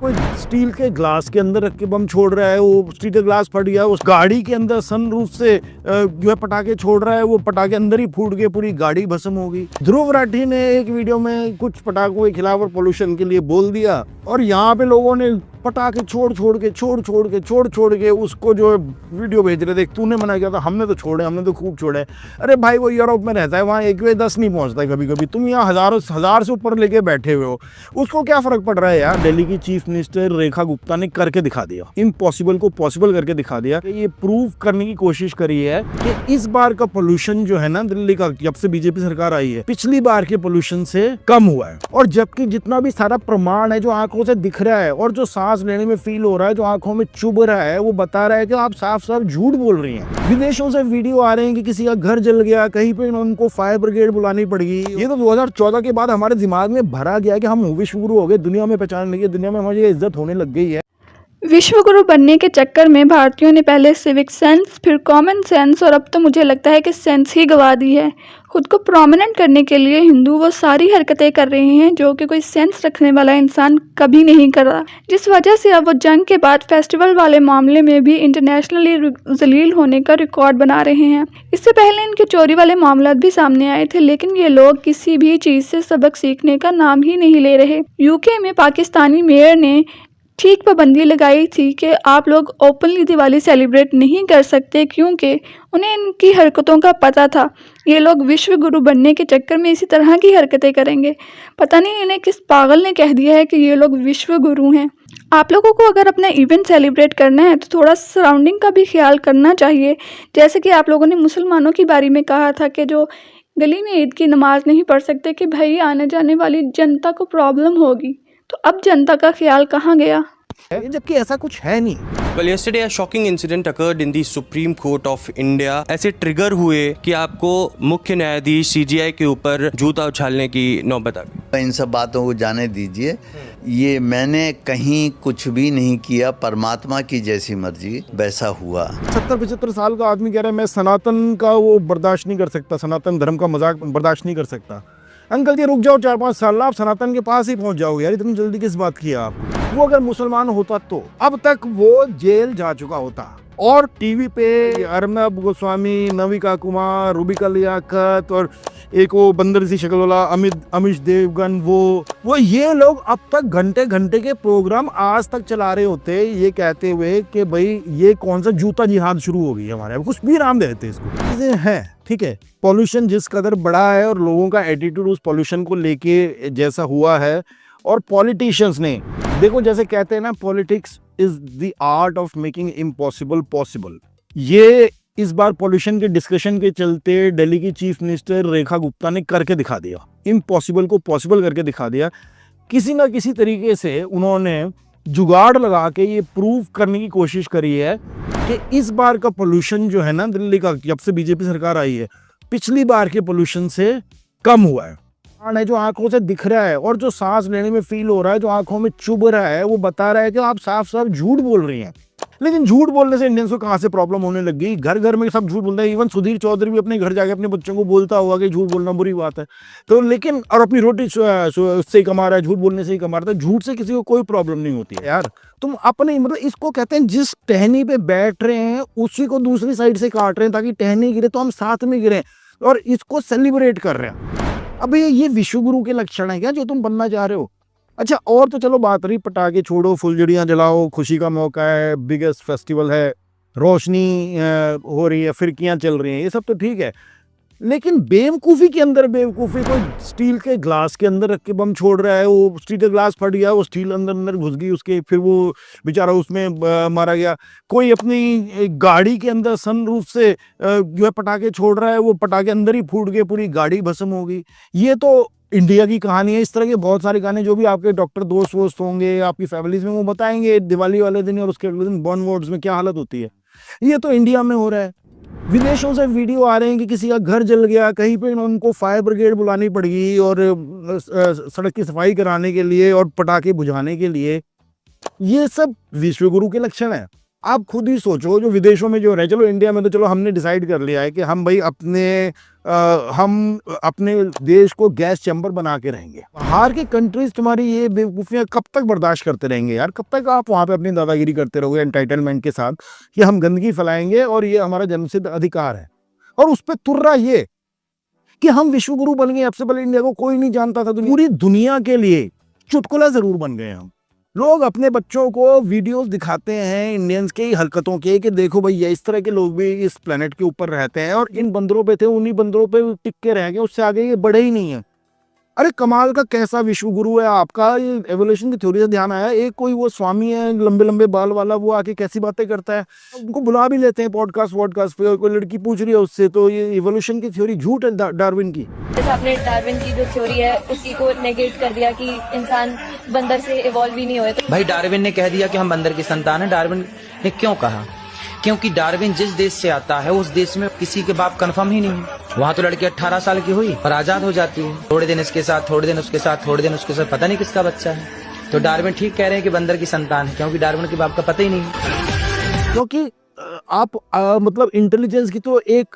कोई स्टील के ग्लास के अंदर रख के बम छोड़ रहा है, वो स्टील का ग्लास फट गया, उस गाड़ी के अंदर सनरूफ से जो है पटाखे छोड़ रहा है, वो पटाखे अंदर ही फूट गए, पूरी गाड़ी भस्म हो गई। ध्रुव राठी ने एक वीडियो में कुछ पटाखों के खिलाफ और पोल्यूशन के लिए बोल दिया, और यहाँ पे लोगों ने पटाखे छोड़ छोड़ के उसको जो वीडियो भेज रहे थे, तूने मना किया था, हमने तो छोड़े, हमने तो खूब छोड़े। अरे भाई वो यूरोप में रहता है, वहाँ 1/10 नहीं पहुँचता है कभी कभी, तुम यहाँ हजार से ऊपर लेके बैठे हुए हो, उसको क्या फर्क पड़ रहा है यार। दिल्ली की चीफ मिनिस्टर रेखा गुप्ता ने करके दिखा दिया, इम्पॉसिबल को पॉसिबल करके दिखा दिया। कि ये प्रूव करने की कोशिश करी है कि इस बार का पोल्यूशन जो है ना दिल्ली का, जब से बीजेपी सरकार आई है, पिछली बार के पोल्यूशन से कम हुआ है। और जबकि जितना भी सारा प्रमाण है जो आंखों से दिख रहा है और जो सांस लेने में फील हो रहा है, जो आंखों में चुभ रहा है, वो बता रहा है कि आप साफ साफ झूठ बोल रही हैं। विदेशों से वीडियो आ रहे हैं कि किसी का घर जल गया, कहीं पे उनको फायर ब्रिगेड बुलानी पड़ेगी। ये तो 2014 के बाद हमारे दिमाग में भरा गया कि हम विश्व गुरु हो गए, दुनिया में पहचान लगी, दुनिया में हमारी इज्जत होने लग गई है। विश्व गुरु बनने के चक्कर में भारतीयों ने पहले सिविक सेंस, फिर कॉमन सेंस और अब तो मुझे लगता है कि सेंस ही गंवा दी है। खुद को प्रोमिनेंट करने के लिए हिंदू वो सारी हरकतें कर रहे हैं जो कि कोई सेंस रखने वाला इंसान कभी नहीं कर रहा, जिस वजह से अब वो जंग के बाद फेस्टिवल वाले मामले में भी इंटरनेशनली जलील होने का रिकॉर्ड बना रहे हैं। इससे पहले इनके चोरी वाले मामला भी सामने आए थे, लेकिन ये लोग किसी भी चीज़ से सबक सीखने का नाम ही नहीं ले रहे। यूके में पाकिस्तानी मेयर ने ठीक पाबंदी लगाई थी कि आप लोग ओपनली दिवाली सेलिब्रेट नहीं कर सकते, क्योंकि उन्हें इनकी हरकतों का पता था। ये लोग विश्व गुरु बनने के चक्कर में इसी तरह की हरकतें करेंगे। पता नहीं इन्हें किस पागल ने कह दिया है कि ये लोग विश्व गुरु हैं। आप लोगों को अगर अपना इवेंट सेलिब्रेट करना है तो थोड़ा सराउंडिंग का भी ख्याल करना चाहिए। जैसे कि आप लोगों ने मुसलमानों की बारी में कहा था कि जो गली में ईद की नमाज नहीं पढ़ सकते कि भाई आने जाने वाली जनता को प्रॉब्लम होगी, तो अब जनता का ख्याल कहाँ गया, जबकि ऐसा कुछ है नहीं। Well, yesterday a shocking incident occurred in the Supreme Court of India. ऐसे ट्रिगर हुए कि आपको मुख्य न्यायाधीश CJI के ऊपर जूता उछालने की नौबत आ गई। इन सब बातों को जाने दीजिए, ये मैंने कहीं कुछ भी नहीं किया, परमात्मा की जैसी मर्जी वैसा हुआ। 70-75 साल का आदमी कह रहा है मैं सनातन का वो बर्दाश्त नहीं कर सकता, सनातन धर्म का मजाक बर्दाश्त नहीं कर सकता। अंकल जी रुक जाओ 4-5 साल, आप सनातन के पास ही पहुंच जाओगे यार, इतनी जल्दी किस बात की आप। वो अगर मुसलमान होता तो अब तक वो जेल जा चुका होता। और टीवी पे अर्नब गोस्वामी, नविका कुमार, रूबिका लियाकत और एक वो बंदर सी शक्ल वाला अमिश देवगन, वो ये लोग अब तक घंटे घंटे के प्रोग्राम आज तक चला रहे होते, ये कहते हुए कि भाई ये कौन सा जूता जिहाद शुरू हो गई है हमारे, कुछ भी नाम देते इसको है। ठीक है, पॉल्यूशन जिस कदर बड़ा है और लोगों का एटीट्यूड उस पॉल्यूशन को लेके जैसा हुआ है, और पॉलिटिशियंस ने देखो जैसे कहते हैं ना, politics is the art of making impossible possible. ये इस बार पॉल्यूशन के डिस्कशन के चलते दिल्ली की चीफ मिनिस्टर रेखा गुप्ता ने करके दिखा दिया, इम्पॉसिबल को पॉसिबल करके दिखा दिया। किसी ना किसी तरीके से उन्होंने जुगाड़ लगा के ये प्रूव करने की कोशिश करी है कि इस बार का पोल्यूशन जो है ना दिल्ली का, जब से बीजेपी सरकार आई है, पिछली बार के पोल्यूशन से कम हुआ है। जो आंखों से दिख रहा है और जो सांस लेने में फील हो रहा है, जो आंखों में चुभ रहा है, वो बता रहा है कि आप साफ साफ झूठ बोल रही हैं। लेकिन झूठ बोलने से इंडियंस को कहाँ से प्रॉब्लम होने लग गई, घर घर में सब झूठ बोलते हैं। इवन सुधीर चौधरी भी अपने घर जाके अपने बच्चों को बोलता होगा कि झूठ बोलना बुरी बात है, तो लेकिन और अपनी रोटी से ही कमा रहा है, झूठ बोलने से ही कमा रहा है। झूठ से किसी को कोई प्रॉब्लम नहीं होती है यार। तुम अपने मतलब इसको कहते हैं जिस टहनी पे बैठ रहे हैं उसी को दूसरी साइड से काट रहे हैं ताकि टहनी गिरे तो हम साथ में गिरे, और इसको सेलिब्रेट कर रहे हैं। अब ये विश्व गुरु के लक्षण है क्या जो तुम बनना चाह रहे हो? अच्छा, और तो चलो बात रही, पटाखे छोड़ो, फुलझड़ियाँ जलाओ, खुशी का मौका है, बिगेस्ट फेस्टिवल है, रोशनी हो रही है, फिरकियाँ चल रही हैं, ये सब तो ठीक है। लेकिन बेवकूफ़ी के अंदर बेवकूफ़ी, कोई स्टील के ग्लास के अंदर रख के बम छोड़ रहा है, वो स्टील का ग्लास फट गया, वो स्टील अंदर घुस गई उसके, फिर वो बेचारा उसमें मारा गया। कोई अपनी गाड़ी के अंदर सनरूफ से जो है पटाखे छोड़ रहा है, वो पटाखे अंदर ही फूट गए, पूरी गाड़ी भस्म हो गई। ये तो इंडिया की कहानी है। इस तरह के बहुत सारे गाने जो भी आपके डॉक्टर दोस्त वोस्त होंगे आपकी फैमिलीज में, वो बताएंगे दिवाली वाले दिन और उसके अगले दिन बॉर्न वार्ड्स में क्या हालत होती है। ये तो इंडिया में हो रहा है। विदेशों से वीडियो आ रहे हैं कि किसी का घर जल गया, कहीं पे उनको फायर ब्रिगेड बुलानी पड़ेगी और सड़क की सफाई कराने के लिए और पटाखे बुझाने के लिए। ये सब विश्व गुरु के लक्षण है। आप खुद ही सोचो, जो विदेशों में जो रहे, चलो इंडिया में तो चलो हमने डिसाइड कर लिया है कि हम भाई हम अपने देश को गैस चैम्बर बना के रहेंगे। बाहर की कंट्रीज तुम्हारी ये बेवकूफ़ियाँ कब तक बर्दाश्त करते रहेंगे यार? कब तक आप वहाँ पे अपनी दादागिरी करते रहोगे एंटाइटलमेंट के साथ कि हम गंदगी फैलाएंगे और ये हमारा जन्मसिद्ध अधिकार है? और उस पर तुर्रा ये कि हम विश्व गुरु बन गए। अब से पहले इंडिया को कोई नहीं जानता था, तो पूरी दुनिया के लिए चुटकुला जरूर बन गए हम लोग। अपने बच्चों को वीडियोस दिखाते हैं इंडियंस के हरकतों के कि देखो भैया इस तरह के लोग भी इस प्लेनेट के ऊपर रहते हैं और इन बंदरों पे थे, उन्हीं बंदरों पे टिक के रह गए, उससे आगे ये बढ़े ही नहीं है। अरे कमाल का कैसा विश्व गुरु है आपका? ये एवोल्यूशन की थ्योरी से ध्यान आया, एक कोई वो स्वामी है लंबे लंबे बाल वाला, वो आके कैसी बातें करता है, उनको बुला भी लेते हैं पॉडकास्ट पे, कोई लड़की पूछ रही है उससे, तो ये एवोल्यूशन की थ्योरी झूठ है डार्विन की। जैसे आपने डार्विन की जो थ्योरी है उसी को नेगेट कर दिया कि इंसान बंदर से इवॉल्व ही नहीं हुए। तो भाई डार्विन ने कह दिया कि हम बंदर की संतान है। डार्विन ने क्यों कहा? क्योंकि डार्विन जिस देश से आता है उस देश में किसी के बाप कंफर्म ही नहीं है। वहाँ तो लड़की 18 साल की हुई और आजाद हो जाती है, थोड़े दिन इसके साथ, थोड़े दिन उसके साथ, थोड़े दिन उसके साथ, पता नहीं किसका बच्चा है। तो डार्विन ठीक कह रहे हैं कि बंदर की संतान है, क्योंकि डार्विन के बाप का पता ही नहीं है। क्योंकि आप मतलब इंटेलिजेंस की तो एक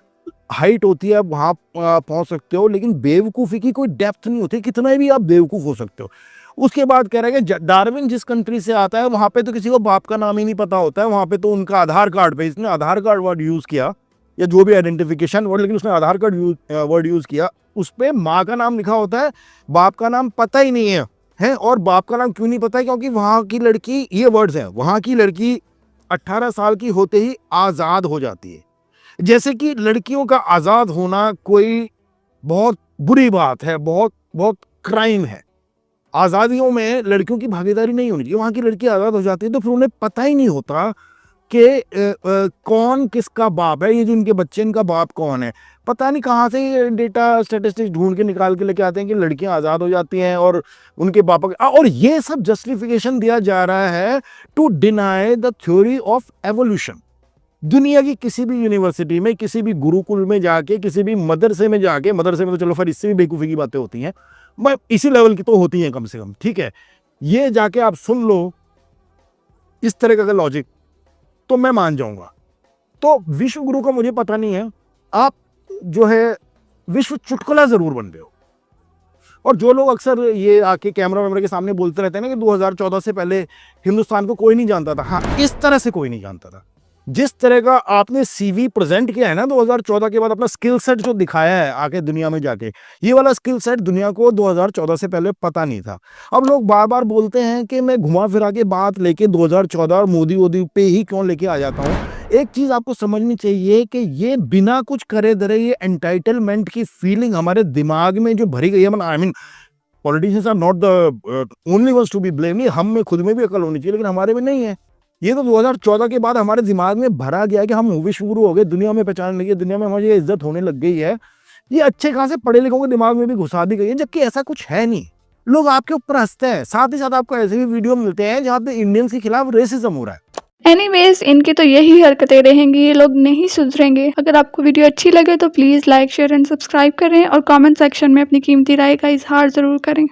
हाइट होती है, वहां पहुंच सकते हो, लेकिन बेवकूफ़ी की कोई डेप्थ नहीं होती, कितना भी आप बेवकूफ़ हो सकते हो। उसके बाद कह रहे हैं कि डार्विन जिस कंट्री से आता है वहां पे तो किसी को बाप का नाम ही नहीं पता होता है, वहां पे तो उनका आधार कार्ड पे, इसने आधार कार्ड वर्ड यूज़ किया या जो भी आइडेंटिफिकेशन वर्ड, लेकिन उसने आधार कार्ड वर्ड यूज़ किया, उस पर माँ का नाम लिखा होता है, बाप का नाम पता ही नहीं है। और बाप का नाम क्यों नहीं पता है? क्योंकि वहाँ की लड़की, ये वर्ड्स हैं, वहाँ की लड़की 18 साल की होते ही आज़ाद हो जाती है। जैसे कि लड़कियों का आज़ाद होना कोई बहुत बुरी बात है, बहुत बहुत क्राइम है। आज़ादियों में लड़कियों की भागीदारी नहीं होनी चाहिए। वहाँ की लड़की आज़ाद हो जाती है तो फिर उन्हें पता ही नहीं होता कि कौन किसका बाप है, ये जो इनके बच्चे, इनका बाप कौन है। पता नहीं कहाँ से ये डेटा स्टैटिस्टिक्स ढूंढ के निकाल के लेके आते हैं कि लड़कियां आज़ाद हो जाती हैं और उनके बाप, और ये सब जस्टिफिकेशन दिया जा रहा है to deny the theory of evolution. दुनिया की किसी भी यूनिवर्सिटी में, किसी भी गुरुकुल में जाके, किसी भी मदरसे में जाके, मदरसे में तो चलो फिर इससे भी बेवकूफ़ी की बातें होती हैं, मैं इसी लेवल की तो होती हैं कम से कम, ठीक है, ये जाके आप सुन लो इस तरह का लॉजिक तो मैं मान जाऊंगा। तो विश्व गुरु का मुझे पता नहीं है, आप जो है विश्व चुटकुला जरूर बन रहे हो। और जो लोग अक्सर ये आके कैमरा के सामने बोलते रहते हैं ना कि 2014 से पहले हिंदुस्तान को कोई नहीं जानता था, हाँ इस तरह से कोई नहीं जानता था। जिस तरह का आपने सीवी प्रेजेंट किया है ना 2014 के बाद, अपना स्किल सेट जो दिखाया है आके दुनिया में जाके, ये वाला स्किल सेट दुनिया को 2014 से पहले पता नहीं था। अब लोग बार बार बोलते हैं कि मैं घुमा फिरा के बात लेके 2014 और मोदी वोदी पे ही क्यों लेके आ जाता हूँ। एक चीज़ आपको समझनी चाहिए कि ये बिना कुछ करे धरे ये एंटाइटलमेंट की फीलिंग हमारे दिमाग में जो भरी गई है, I mean politicians are not the only ones to be blame, हम में खुद में भी अकल होनी चाहिए, लेकिन हमारे में नहीं है। ये तो 2014 के बाद हमारे दिमाग में भरा गया है कि हम विश्व गुरु हो गए, दुनिया में पहचान लगी है, दुनिया में हमारी इज्जत होने लग गई है। ये अच्छे खासे पढ़े लिखों के दिमाग में भी घुसा दी गई है, जबकि ऐसा कुछ है नहीं। लोग आपके ऊपर हंसते हैं, साथ ही साथ आपको ऐसे भी वीडियो मिलते हैं जहाँ पे इंडियंस के खिलाफ रेसिज्म हो रहा है। एनीवेज, इनकी तो यही हरकतें रहेंगी, ये लोग नहीं सुधरेंगे। अगर आपको वीडियो अच्छी लगे तो please like, share and subscribe करें और कमेंट सेक्शन में अपनी कीमती राय का इजहार ज़रूर करें।